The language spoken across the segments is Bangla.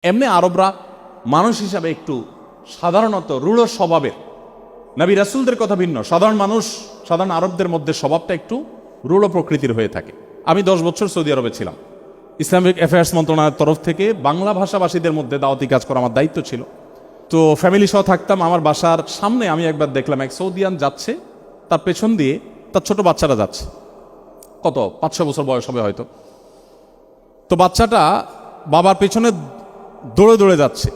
এমনি আরবরা মানুষ হিসাবে একটু সাধারণত রূঢ় স্বভাবের, নবী রাসূলদের কথা ভিন্ন। সাধারণ মানুষ, সাধারণ আরবদের মধ্যে স্বভাবটা একটু রূঢ় প্রকৃতির হয়ে থাকে। আমি 10 বছর সৌদি আরবে ছিলাম। ইসলামিক অ্যাফেয়ার্স মন্ত্রণালয়ের তরফ থেকে বাংলা ভাষাভাষীদের মধ্যে দাওয়াতি কাজ করা আমার দায়িত্ব ছিল। তো ফ্যামিলি সহ থাকতাম। আমার বাসার সামনে আমি একবার দেখলাম এক সৌদিয়ান যাচ্ছে, তার পেছন দিয়ে তার ছোট বাচ্চারা যাচ্ছে, কত 5-6 বছর বয়স হবে হয়তো। তো বাচ্চাটা বাবার পেছনে দৌড়ে দৌড়ে যাচ্ছে।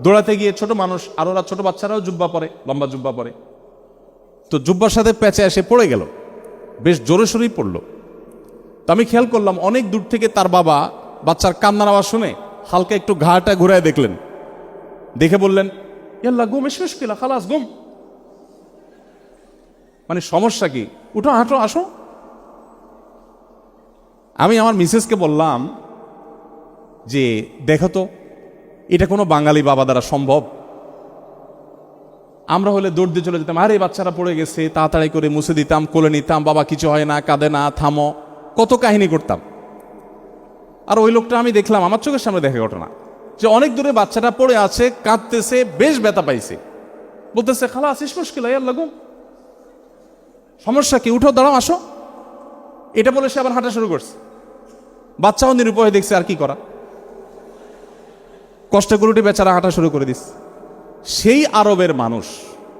দৌড়াতে গিয়ে ছোট মানুষ আর ওরা ছোট বাচ্চারাও জুব্বা পরে, লম্বা জুব্বা পরে, তো জুব্বার সাথে প্যাচে এসে পড়ে গেল, বেশ জোরে সোরেই পড়লো। তো আমি খেয়াল করলাম অনেক দূর থেকে তার বাবা বাচ্চার কান্নার আওয়াজ শুনে হালকা একটু ঘাড়টা ঘুরায় দেখলেন, দেখে বললেন, ইয়াল্লা গুম এসে মুশকিলা খালাস গুম, মানে সমস্যা কি, উঠো হাঁটো আসো। আমি আমার মিসেসকে বললাম যে দেখো তো, এটা কোনো বাঙালি বাবা দ্বারা সম্ভব? আমরা হলে দৌড় দিয়ে চলে যেতাম, আরে বাচ্চারা পড়ে গেছে, তাড়াতাড়ি করে মুছে দিতাম, কোলে নিতাম, বাবা কিছু হয় না, কাঁদে না, থামো, কত কাহিনী করতাম। আর ওই লোকটা আমি দেখলাম, আমার চোখের সামনে দেখা ঘটনা, যে অনেক দূরে বাচ্চাটা পড়ে আছে, কাঁদতেছে, বেশ ব্যথা পাইছে, বলতেছে খালা আসিস মুশকিল লাগুম, সমস্যা কি, উঠো দাঁড়াও আসো। এটা বলে সে আবার হাঁটা শুরু করছে। বাচ্চাও নিরুপায় দেখছে, আর কি করা, কষ্ট করে উঠে বেচারা হাঁটা শুরু করে দিস। সেই আরবের মানুষ,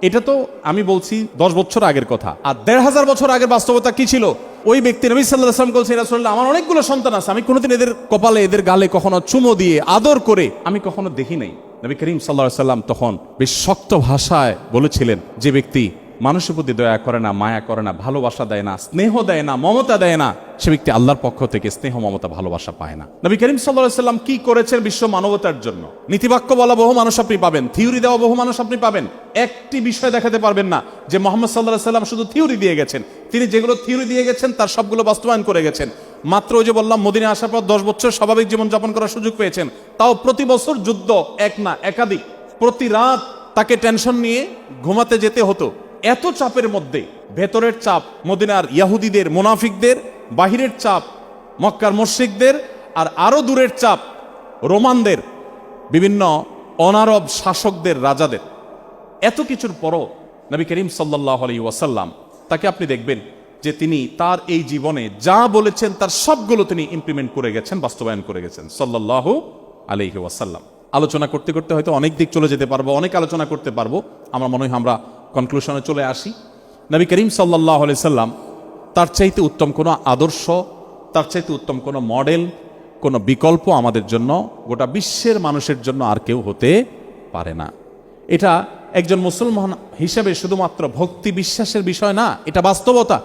এটা তো আমি বলছি 10 বছর আগের কথা, আর 1500 বছর আগের বাস্তবতা কি ছিল? ওই ব্যক্তি নবী সাল্লাল্লাহু আলাইহি ওয়াসাল্লাম বলছেন, রাসূলুল্লাহ আমার অনেকগুলো সন্তান আছে, আমি কোনোদিন এদের কপালে এদের গালে কখনো চুমো দিয়ে আদর করে আমি কখনো দেখি নাই। নবী করিম সাল্লাল্লাহু আলাইহি ওয়াসাল্লাম তখন বেশ শক্ত ভাষায় বলেছিলেন, যে ব্যক্তি মানুষের প্রতি দয়া করে না, মায়া করে না, ভালোবাসা দেয় না, স্নেহ দেয় না, মমতা দেয় না, সে ব্যক্তি আল্লাহর পক্ষ থেকে স্নেহ মমতা ভালোবাসা পায় না। নবী করিম সাল্লাল্লাহু আলাইহি ওয়াসাল্লাম কি করেছেন বিশ্ব মানবতার জন্য? নীতিবাক্য বলা বহু মানুষ আপনি পাবেন, থিওরি দেওয়া বহু মানুষ আপনি পাবেন, একটি বিষয় দেখাতে পারবেন না যে মুহাম্মদ সাল্লাল্লাহু আলাইহি ওয়াসাল্লাম শুধু থিওরি দিয়ে গেছেন। তিনি যেগুলো থিওরি দিয়ে গেছেন তার সবগুলো বাস্তবায়ন করে গেছেন। মাত্র ওই যে বললাম, মদিনায় আসার পর 10 বছর স্বাভাবিক জীবন যাপন করার সুযোগ পেয়েছেন, তাও প্রতি বছর যুদ্ধ, এক না একাধিক, প্রতি রাত তাকে টেনশন নিয়ে ঘুমাতে যেতে হতো। এত চাপের মধ্যে, ভেতরের চাপ মদিনার ইহুদিদের, মুনাফিকদের, বাহিরের চাপ মক্কার মুশরিকদের, আর আরো দূরের চাপ রোমানদের, বিভিন্ন অনারব শাসকদের, রাজাদের, এত কিছুর পরও নবী করিম সাল্লাল্লাহু আলাইহি ওয়াসাল্লাম, তাকে আপনি দেখবেন যে তিনি তার এই জীবনে যা বলেছেন তার সবগুলো তিনি ইমপ্লিমেন্ট করে গেছেন, বাস্তবায়ন করে গেছেন সাল্লাল্লাহু আলাইহি ওয়াসাল্লাম। আলোচনা করতে করতে হয়তো অনেক দিক চলে যেতে পারবো, অনেক আলোচনা করতে পারবো, আমার মনে হয় আমরা কনক্লুশনে চলে আসি। নবী করিম সাল্লাল্লাহু আলাইহি সাল্লাম, তার চাইতে উত্তম কোনো আদর্শ, তার চাইতে উত্তম কোনো মডেল, কোনো বিকল্প আমাদের জন্য, গোটা বিশ্বের মানুষের জন্য আর কেউ হতে পারে না। এটা একজন মুসলমান হিসেবে শুধুমাত্র ভক্তি বিশ্বাসের বিষয় না, এটা বাস্তবতা।